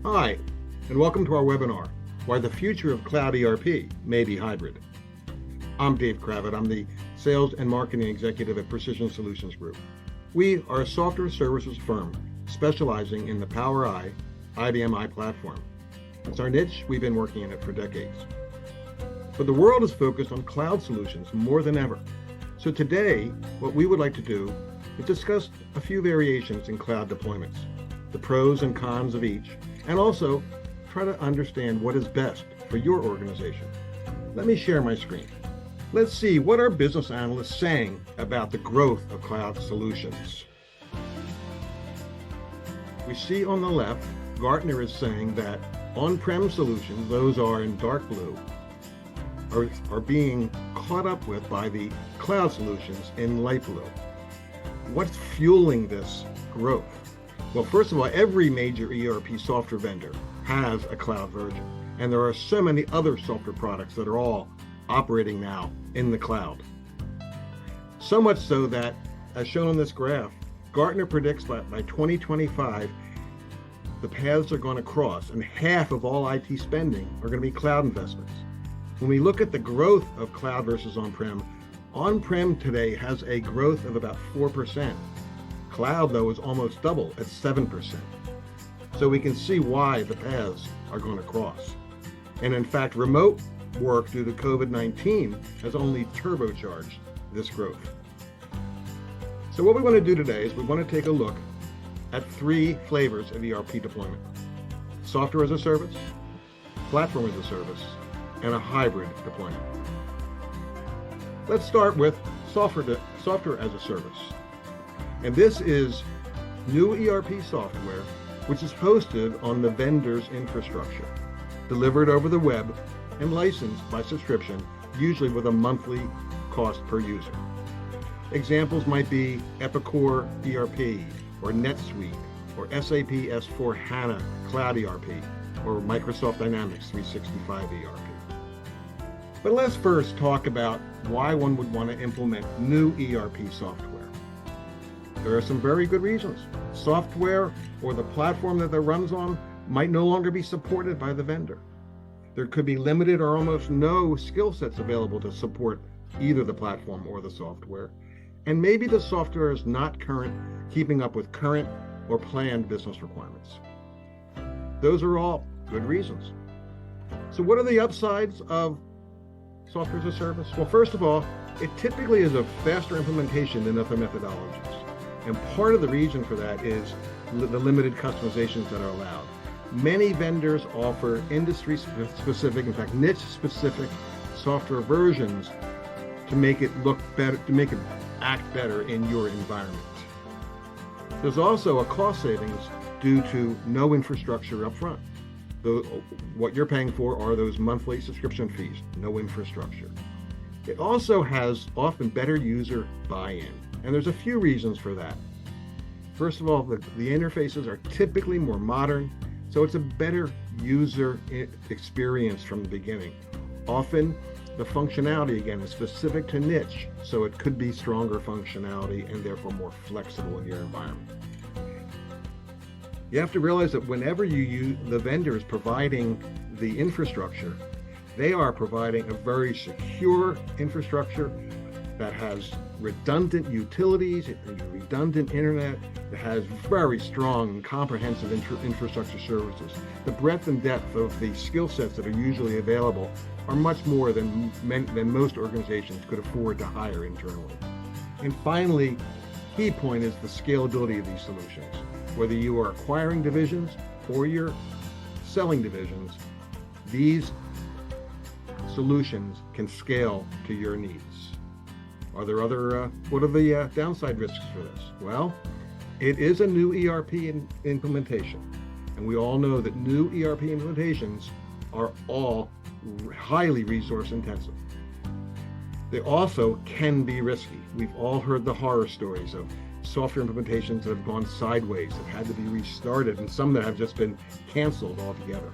Hi, and welcome to our webinar, Why the Future of Cloud ERP May Be Hybrid. I'm Dave Kravitt. I'm the Sales and Marketing Executive at Precision Solutions Group. We are a software services firm specializing in the PowerI IBM i platform. It's our niche. We've been working in it for decades. But the world is focused on cloud solutions more than ever. So today, what we would like to do is discuss a few variations in cloud deployments, the pros and cons of each, and also try to understand what is best for your organization. Let me share my screen. Let's see what are business analysts saying about the growth of cloud solutions. We see on the left, Gartner is saying that on-prem solutions, those are in dark blue, are being caught up with by the cloud solutions in light blue. What's fueling this growth? Well, first of all, every major ERP software vendor has a cloud version, and there are so many other software products that are all operating now in the cloud. So much so that, as shown on this graph, Gartner predicts by 2025, the paths are going to cross, and half of all IT spending are going to be cloud investments. When we look at the growth of cloud versus on-prem today has a growth of about 4%. Cloud, though, is almost double at 7%. So we can see why the paths are going to cross. And in fact, remote work due to COVID-19 has only turbocharged this growth. So what we want to do today is we want to take a look at three flavors of ERP deployment: software as a service, platform as a service, and a hybrid deployment. Let's start with software as a service. And this is new ERP software, which is hosted on the vendor's infrastructure, delivered over the web and licensed by subscription, usually with a monthly cost per user. Examples might be Epicor ERP, or NetSuite, or SAP S/4HANA Cloud ERP, or Microsoft Dynamics 365 ERP. But let's first talk about why one would want to implement new ERP software. There are some very good reasons. Software or the platform that it runs on might no longer be supported by the vendor. There could be limited or almost no skill sets available to support either the platform or the software. And maybe the software is not keeping up with current or planned business requirements. Those are all good reasons. So what are the upsides of software as a service? Well, first of all, it typically is a faster implementation than other methodologies. And part of the reason for that is the limited customizations that are allowed. Many vendors offer industry-specific, in fact, niche-specific software versions to make it look better, to make it act better in your environment. There's also a cost savings due to no infrastructure up front. What you're paying for are those monthly subscription fees, no infrastructure. It also has often better user buy-in. And there's a few reasons for that. First of all, the interfaces are typically more modern, so it's a better user experience from the beginning. Often, the functionality, again, is specific to niche, so it could be stronger functionality and therefore more flexible in your environment. You have to realize that whenever the vendor is providing the infrastructure, they are providing a very secure infrastructure that has redundant utilities, redundant internet, that has very strong and comprehensive infrastructure services. The breadth and depth of the skill sets that are usually available are much more than most organizations could afford to hire internally. And finally, key point is the scalability of these solutions. Whether you are acquiring divisions or you're selling divisions, these solutions can scale to your needs. Are there what are the downside risks for this? Well, it is a new ERP implementation. And we all know that new ERP implementations are all highly resource intensive. They also can be risky. We've all heard the horror stories of software implementations that have gone sideways, that had to be restarted, and some that have just been canceled altogether.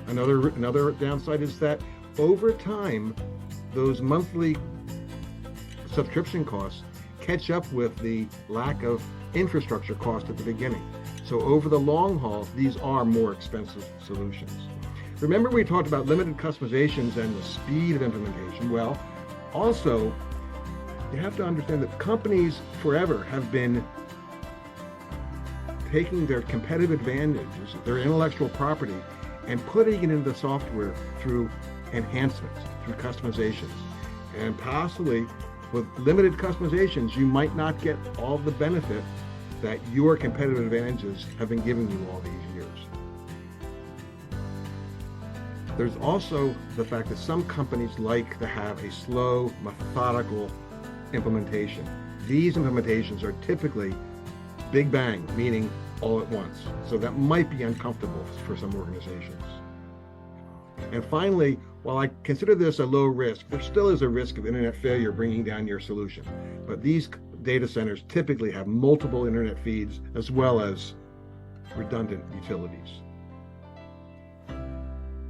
Another downside is that over time, those monthly subscription costs catch up with the lack of infrastructure cost at the beginning. So over the long haul, these are more expensive solutions. Remember we talked about limited customizations and the speed of implementation? Well, also, you have to understand that companies forever have been taking their competitive advantages, their intellectual property, and putting it into the software through enhancements, through customizations. And possibly with limited customizations, you might not get all the benefit that your competitive advantages have been giving you all these years. There's also the fact that some companies like to have a slow, methodical implementation. These implementations are typically big bang, meaning all at once. So that might be uncomfortable for some organizations. And finally, while I consider this a low risk, there still is a risk of internet failure bringing down your solution. But these data centers typically have multiple internet feeds as well as redundant utilities.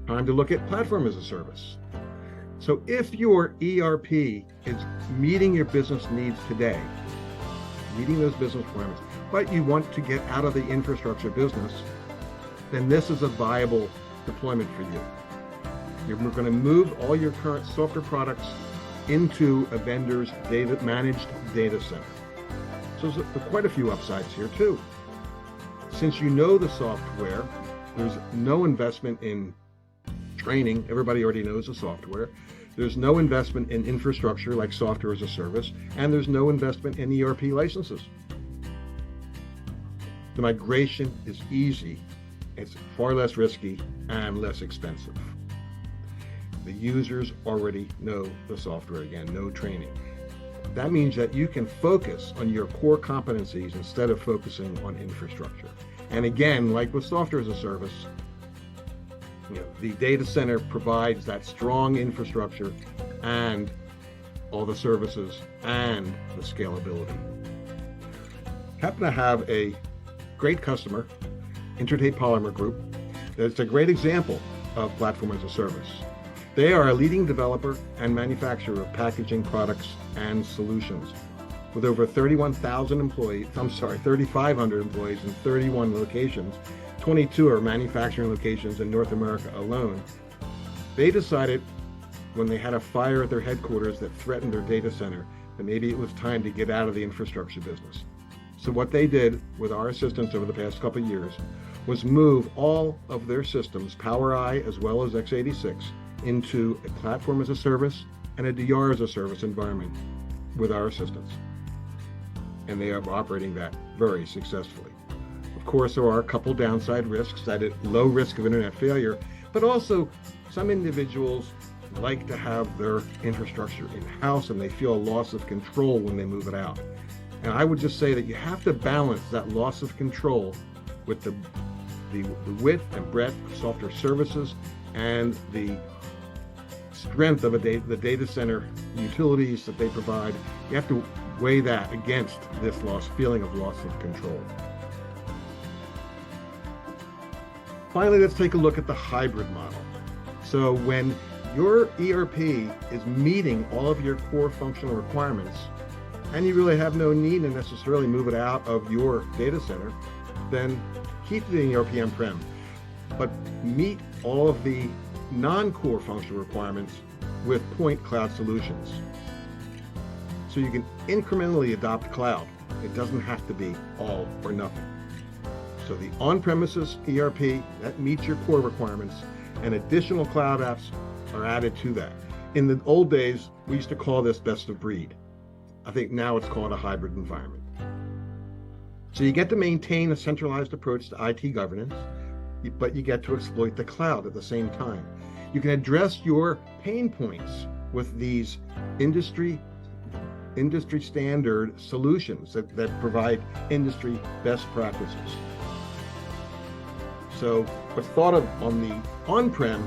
Time to look at platform as a service. So if your ERP is meeting your business needs today, meeting those business requirements, but you want to get out of the infrastructure business, then this is a viable deployment for you. You're going to move all your current software products into a vendor's managed data center. So there's quite a few upsides here too. Since you know the software, there's no investment in training. Everybody already knows the software. There's no investment in infrastructure like software as a service, and there's no investment in ERP licenses. The migration is easy, it's far less risky, and less expensive. The users already know the software, again, no training. That means that you can focus on your core competencies instead of focusing on infrastructure. And again, like with software as a service, the data center provides that strong infrastructure and all the services and the scalability. Happen to have a great customer, Intertape Polymer Group, that's a great example of platform as a service. They are a leading developer and manufacturer of packaging products and solutions. With over 3,500 employees in 31 locations, 22 are manufacturing locations in North America alone. They decided when they had a fire at their headquarters that threatened their data center that maybe it was time to get out of the infrastructure business. So what they did with our assistance over the past couple of years was move all of their systems, PowerI as well as x86, into a platform as a service and a DR as a service environment with our assistance. And they are operating that very successfully. Of course, there are a couple downside risks, that low risk of internet failure, but also some individuals like to have their infrastructure in-house and they feel a loss of control when they move it out. And I would just say that you have to balance that loss of control with the width and breadth of software services and the strength of the data center utilities that they provide. You have to weigh that against this feeling of loss of control. Finally, let's take a look at the hybrid model. So when your ERP is meeting all of your core functional requirements, and you really have no need to necessarily move it out of your data center, then keep the ERP on-prem, but meet all of the non-core functional requirements with point cloud solutions. So you can incrementally adopt cloud. It doesn't have to be all or nothing. So the on-premises ERP, that meets your core requirements, and additional cloud apps are added to that. In the old days, we used to call this best of breed. I think now it's called a hybrid environment. So you get to maintain a centralized approach to IT governance, but you get to exploit the cloud at the same time. You can address your pain points with these industry standard solutions that provide industry best practices. So what's thought of on the on-prem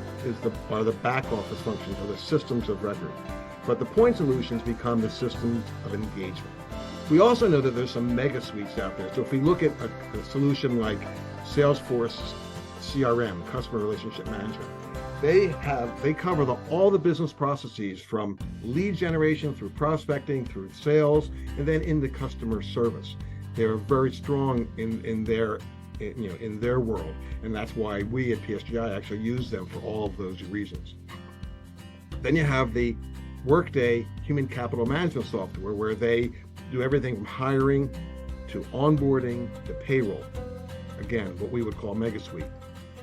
are the back office functions or the systems of record, but the point solutions become the systems of engagement. We also know that there's some mega suites out there. So if we look at a solution like Salesforce CRM, customer relationship management, they cover all the business processes from lead generation through prospecting, through sales, and then into customer service. They are very strong in their in their world, and that's why we at PSGi actually use them for all of those reasons. Then you have the Workday human capital management software, where they do everything from hiring to onboarding to payroll. Again, what we would call Mega Suite.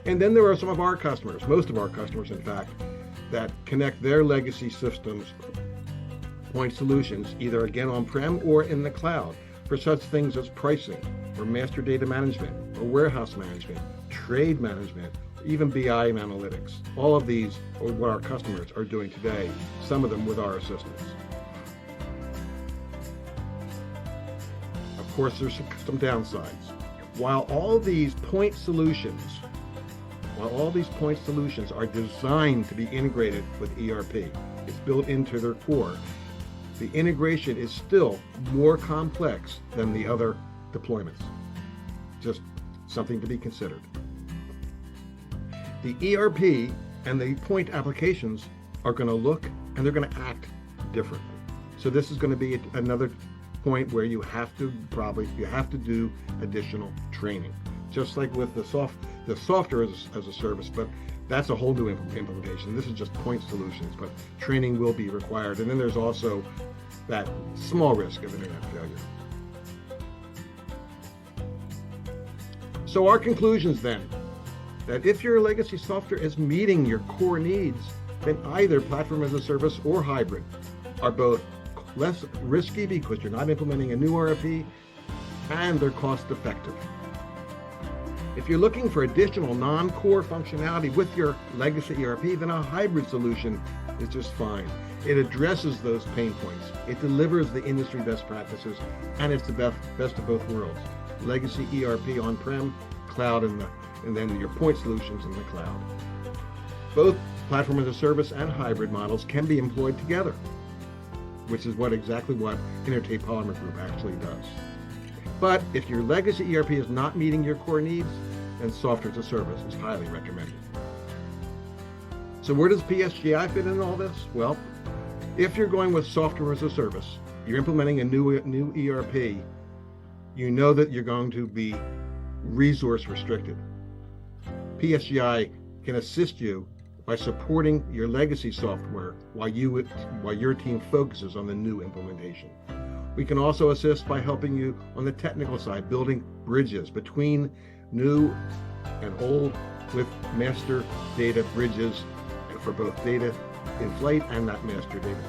And then there are some of our customers, most of our customers in fact, that connect their legacy systems, point solutions, either again on-prem or in the cloud, for such things as pricing, or master data management, or warehouse management, trade management, even BI and analytics. All of these are what our customers are doing today, some of them with our assistance. Of course, there's some downsides. While all these point solutions are designed to be integrated with ERP, it's built into their core, the integration is still more complex than the other deployments. Just something to be considered. The ERP and the point applications are going to look and they're going to act differently. So this is going to be another point where you have to do additional training, just like with the software as a service, but that's a whole new implementation. This is just point solutions, but training will be required. And then there's also that small risk of internet failure. So our conclusions then, that if your legacy software is meeting your core needs, then either platform as a service or hybrid are both less risky because you're not implementing a new ERP, and they're cost effective. If you're looking for additional non-core functionality with your legacy ERP, then a hybrid solution is just fine. It addresses those pain points. It delivers the industry best practices, and it's the best of both worlds. Legacy ERP on-prem, cloud, and then your point solutions in the cloud. Both platform as a service and hybrid models can be employed together, which is exactly what Intertape Polymer Group actually does. But if your legacy ERP is not meeting your core needs, then software as a service is highly recommended. So where does PSGi fit in all this? Well, if you're going with software as a service, you're implementing a new ERP, you know that you're going to be resource restricted. PSGi can assist you by supporting your legacy software while your team focuses on the new implementation. We can also assist by helping you on the technical side, building bridges between new and old with master data bridges for both data in flight and that master data.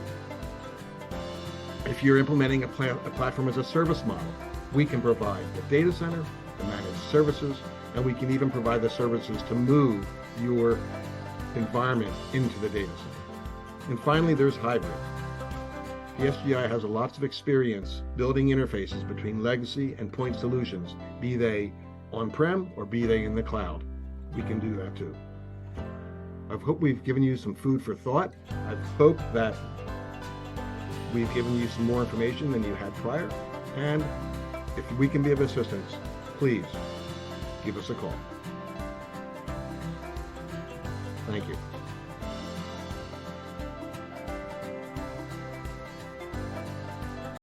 If you're implementing a platform as a service model, we can provide the data center, the managed services, and we can even provide the services to move your environment into the data center. And finally, there's hybrid. PSGi has lots of experience building interfaces between legacy and point solutions, be they on-prem or be they in the cloud. We can do that too. I hope we've given you some food for thought. I hope that we've given you some more information than you had prior. And if we can be of assistance, please give us a call. Thank you.